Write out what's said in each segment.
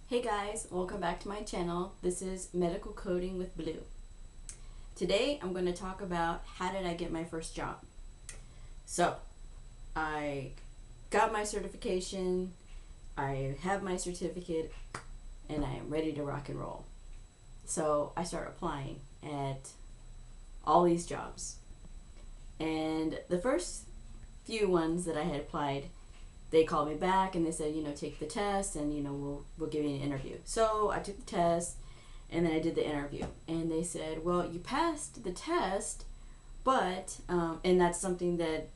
Hey guys, welcome back to my channel. This is Medical Coding with Blue. Today I'm going to talk about how did I get my first job. So, I got my certification, I have my certificate, and I am ready to rock and roll. So, I start applying at all these jobs. And the first few ones that I had applied, they called me back and they said, take the test and, we'll give you an interview. So I took the test and then I did the interview. And they said, well, you passed the test, but, and that's something that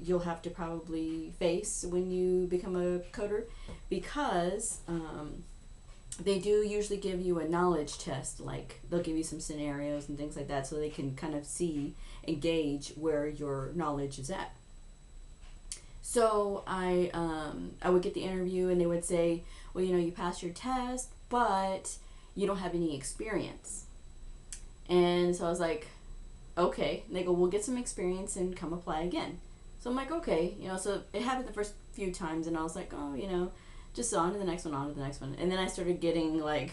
you'll have to probably face when you become a coder because they do usually give you a knowledge test. Like they'll give you some scenarios and things like that so they can kind of see and gauge where your knowledge is at. So I would get the interview and they would say, well, you passed your test, but you don't have any experience. And so I was like, okay. And they go, we'll get some experience and come apply again. So I'm like, okay. So it happened the first few times and I was like, oh, just on to the next one, on to the next one. And then I started getting like,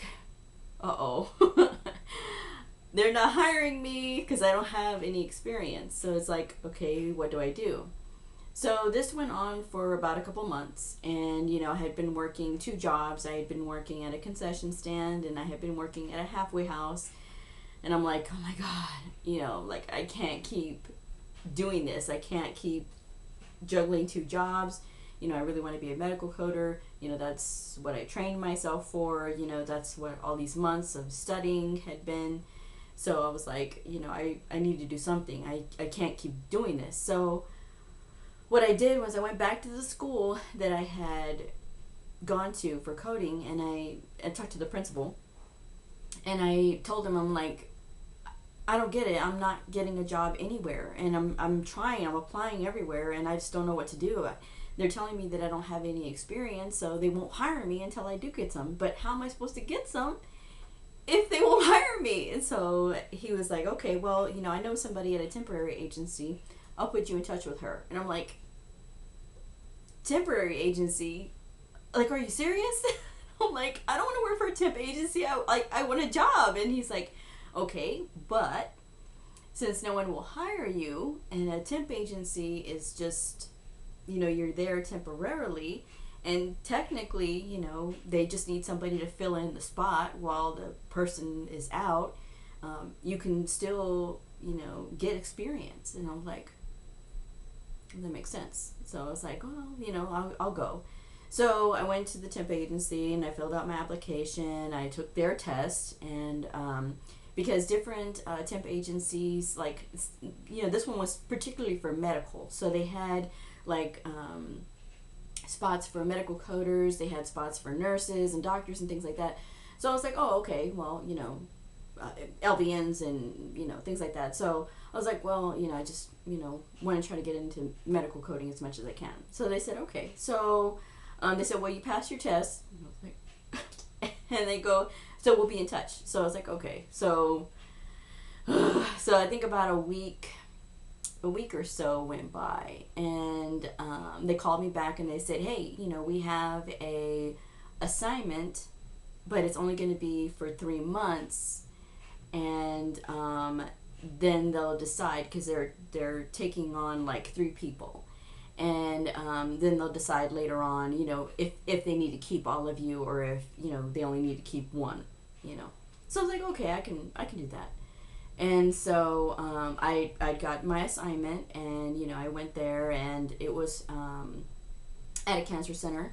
uh-oh. They're not hiring me because I don't have any experience. So it's like, okay, what do I do? So this went on for about a couple months and, I had been working 2 jobs. I had been working at a concession stand and I had been working at a halfway house. And I'm like, oh my God, like I can't keep doing this. I can't keep juggling 2 jobs. I really want to be a medical coder. That's what I trained myself for. That's what all these months of studying had been. So I was like, I need to do something. I can't keep doing this. So what I did was I went back to the school that I had gone to for coding and I talked to the principal and I told him, I'm like, I don't get it. I'm not getting a job anywhere and I'm trying, I'm applying everywhere and I just don't know what to do. They're telling me that I don't have any experience, so they won't hire me until I do get some. But how am I supposed to get some if they won't hire me? And so he was like, okay, well, I know somebody at a temporary agency. I'll put you in touch with her. And I'm like, temporary agency? Like, are you serious? I'm like, I don't want to work for a temp agency. I want a job. And he's like, okay, but since no one will hire you and a temp agency is just, you're there temporarily and technically, they just need somebody to fill in the spot while the person is out, you can still, get experience. And I'm like, that makes sense. So I was like, well, I'll go. So I went to the temp agency and I filled out my application. I took their test and because different temp agencies, like, this one was particularly for medical. So they had like spots for medical coders. They had spots for nurses and doctors and things like that. So I was like, oh, okay, well, LVNs and, things like that. So I was like, well, I just, want to try to get into medical coding as much as I can. So they said, okay. So they said, well, you passed your test. And I was like, and they go, so we'll be in touch. So I was like, okay. So, so I think about a week or so went by and they called me back and they said, hey, we have a assignment, but it's only going to be for 3 months. And then they'll decide because they're taking on like 3 people, and then they'll decide later on, if they need to keep all of you or if they only need to keep 1. So I was like, okay, I can do that. And so I got my assignment and I went there and it was at a cancer center,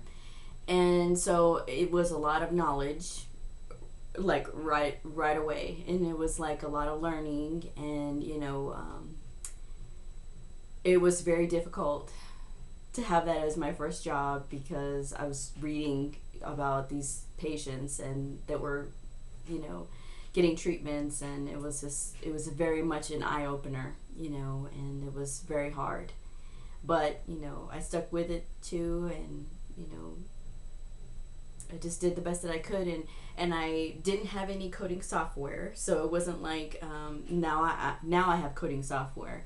and so it was a lot of knowledge like right away, and it was like a lot of learning and it was very difficult to have that as my first job because I was reading about these patients and that were getting treatments, and it was very much an eye-opener, and it was very hard, but I stuck with it too, and I just did the best that I could, and I didn't have any coding software, so it wasn't like now I have coding software,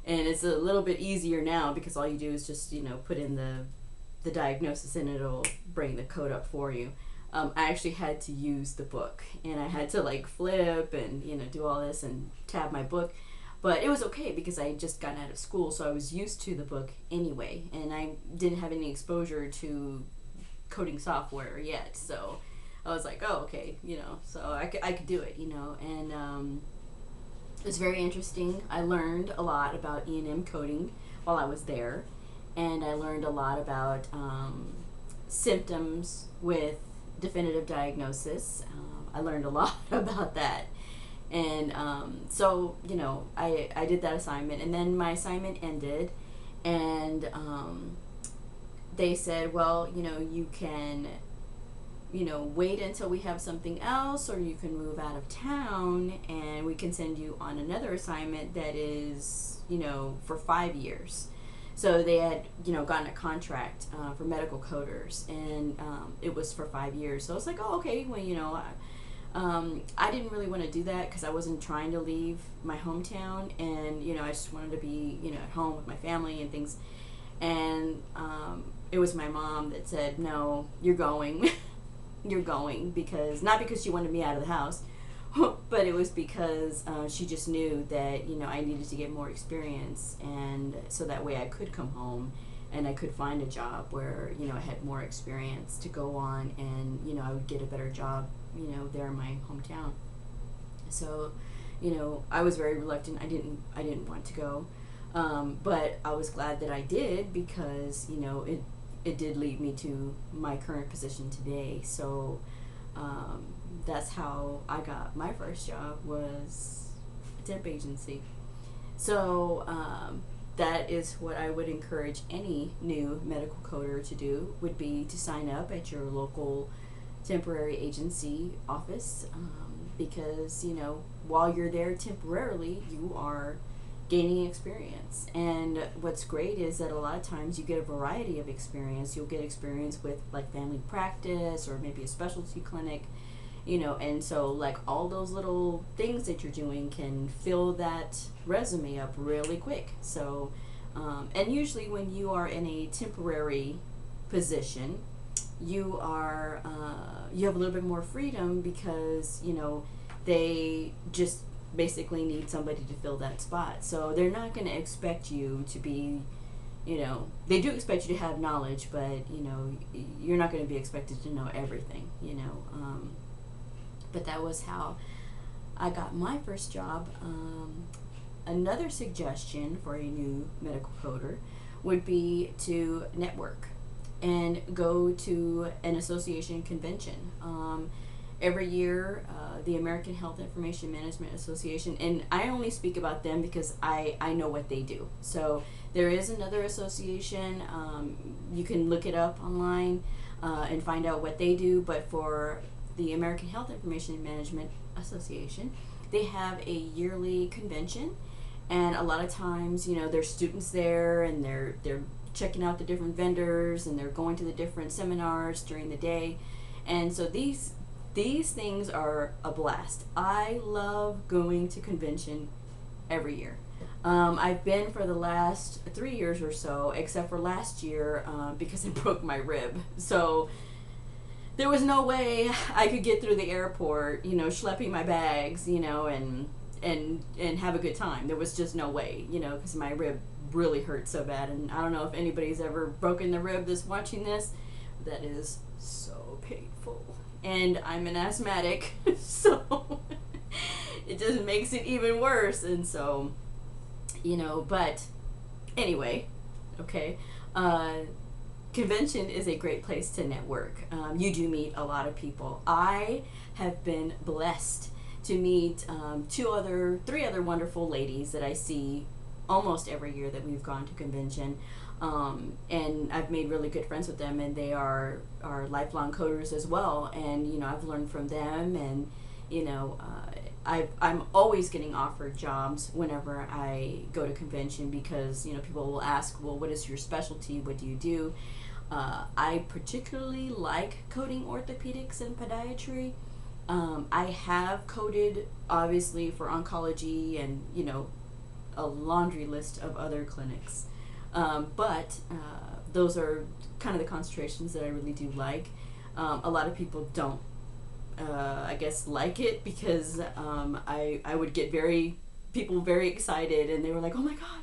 and it's a little bit easier now because all you do is just put in the diagnosis and it'll bring the code up for you. I actually had to use the book, and I had to like flip and do all this and tab my book. But it was okay because I had just gotten out of school, so I was used to the book anyway, and I didn't have any exposure to coding software yet. So I was like, oh, okay, so I could do it, and it was very interesting. I learned a lot about E&M coding while I was there, and I learned a lot about symptoms with definitive diagnosis. I learned a lot about that. And so, I did that assignment, and then my assignment ended, and they said, well, you can, wait until we have something else, or you can move out of town, and we can send you on another assignment that is, for 5 years. So they had, gotten a contract for medical coders, and it was for 5 years. So I was like, oh, okay, well, I didn't really want to do that because I wasn't trying to leave my hometown, and I just wanted to be at home with my family and things. And it was my mom that said, no, you're going. You're going, because not because she wanted me out of the house, but it was because she just knew that I needed to get more experience, and so that way I could come home and I could find a job where I had more experience to go on, and I would get a better job there in my hometown. So I was very reluctant. I didn't want to go, but I was glad that I did, because it did lead me to my current position today. So that's how I got my first job, was a temp agency. So that is what I would encourage any new medical coder to do, would be to sign up at your local temporary agency office, because while you're there temporarily, you are gaining experience. And what's great is that a lot of times you get a variety of experience. You'll get experience with like family practice, or maybe a specialty clinic, and so like all those little things that you're doing can fill that resume up really quick. So and usually when you are in a temporary position, you are you have a little bit more freedom, because they just basically need somebody to fill that spot. So they're not going to expect you to be, they do expect you to have knowledge, but you're not going to be expected to know everything. But that was how I got my first job. Another suggestion for a new medical coder would be to network and go to an association convention. Every year, the American Health Information Management Association, and I only speak about them because I know what they do. So there is another association. You can look it up online and find out what they do. But for the American Health Information Management Association, they have a yearly convention, and a lot of times, there's students there, and they're checking out the different vendors, and they're going to the different seminars during the day. And so these things are a blast. I love going to convention every year. I've been for the last 3 years or so, except for last year because I broke my rib. So there was no way I could get through the airport, schlepping my bags, and have a good time. There was just no way, because my rib really hurt so bad. And I don't know if anybody's ever broken the rib that's watching this. That is so painful. And I'm an asthmatic, so it just makes it even worse. And so, but anyway, okay. Convention is a great place to network. You do meet a lot of people. I have been blessed to meet three other wonderful ladies that I see almost every year that we've gone to convention. And I've made really good friends with them, and they are lifelong coders as well. And I've learned from them, and I'm always getting offered jobs whenever I go to convention, because people will ask, well, what is your specialty? What do you do? I particularly like coding orthopedics and podiatry. I have coded obviously for oncology and a laundry list of other clinics. But those are kind of the concentrations that I really do like. A lot of people don't, I guess, like it because I would get people very excited, and they were like, "Oh my God,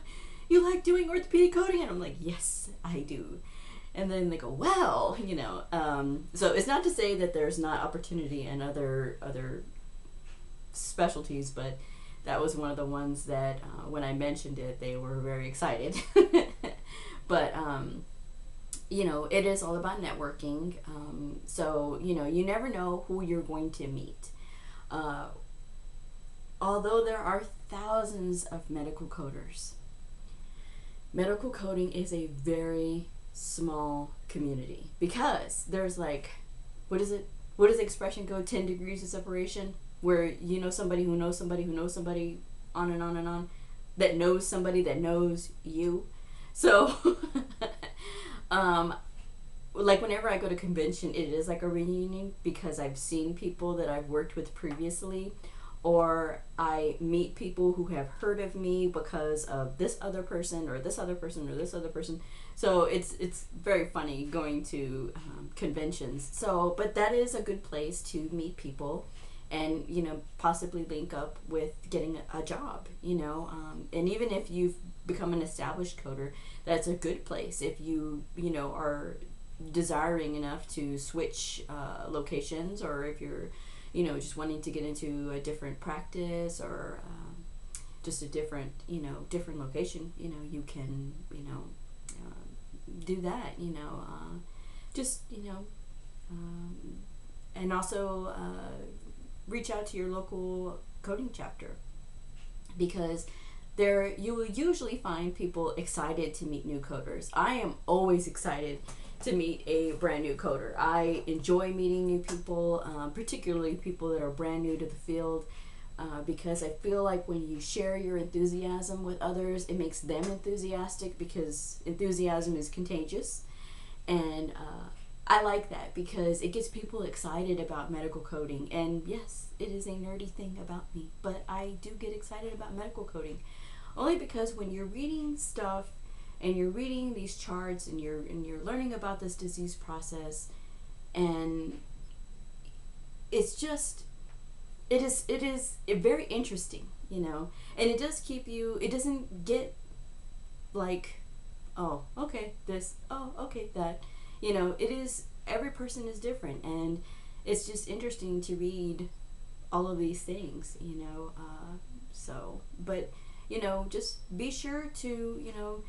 you like doing orthopedic coding?" And I'm like, "Yes, I do." And then they go, "Well, you know." So it's not to say that there's not opportunity in other specialties, but that was one of the ones that when I mentioned it, they were very excited. But you know, it is all about networking. So you know, you never know who you're going to meet. Although there are thousands of medical coders, medical coding is a very small community because there's like, what is it? What does the expression go? 10 degrees of separation, where you know somebody who knows somebody who knows somebody, on and on and on, that knows somebody that knows you. So, like whenever I go to convention, it is like a reunion because I've seen people that I've worked with previously, or I meet people who have heard of me because of this other person or this other person or this other person. So it's very funny going to conventions. So, but that is a good place to meet people, and you know, possibly link up with getting a job. You know, and even if you've become an established coder, that's a good place if you know are desiring enough to switch locations, or if you're you know just wanting to get into a different practice, or just a different different location. You know, you can do that. You know, just and also reach out to your local coding chapter, because there you will usually find people excited to meet new coders. I am always excited to meet a brand new coder. I enjoy meeting new people, particularly people that are brand new to the field, because I feel like when you share your enthusiasm with others, it makes them enthusiastic, because enthusiasm is contagious. And I like that because it gets people excited about medical coding. And yes, it is a nerdy thing about me, but I do get excited about medical coding. Only because when you're reading stuff and you're reading these charts and you're learning about this disease process, and it's just it is very interesting, you know, and it does keep you. It doesn't get like, oh okay this, oh okay that, you know. It is, every person is different, and it's just interesting to read all of these things, you know. So, but you know, just be sure to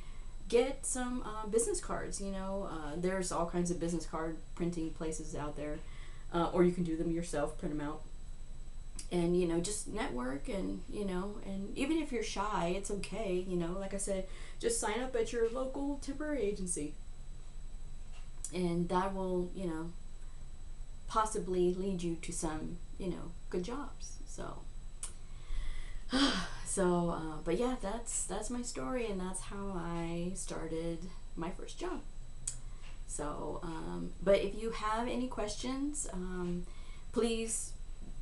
get some business cards. You know, there's all kinds of business card printing places out there, or you can do them yourself, print them out, and you know, just network. And you know, and even if you're shy, it's okay. You know, like I said, just sign up at your local temporary agency, and that will, you know, possibly lead you to some, you know, good jobs. So but yeah, that's my story, and that's how I started my first job. So but if you have any questions, please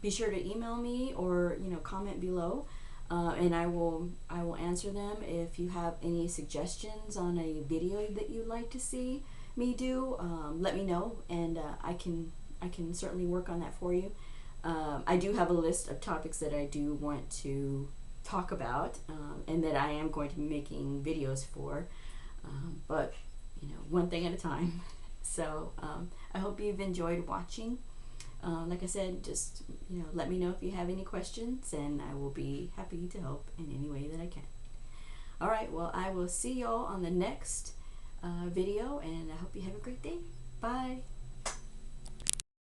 be sure to email me, or you know, comment below, and I will answer them. If you have any suggestions on a video that you'd like to see me do, let me know, and I can certainly work on that for you. I do have a list of topics that I do want to talk about, and that I am going to be making videos for, but you know, one thing at a time. So I hope you've enjoyed watching. Like I said, just you know, let me know if you have any questions, and I will be happy to help in any way that I can. All right, well, I will see y'all on the next video, and I hope you have a great day. Bye.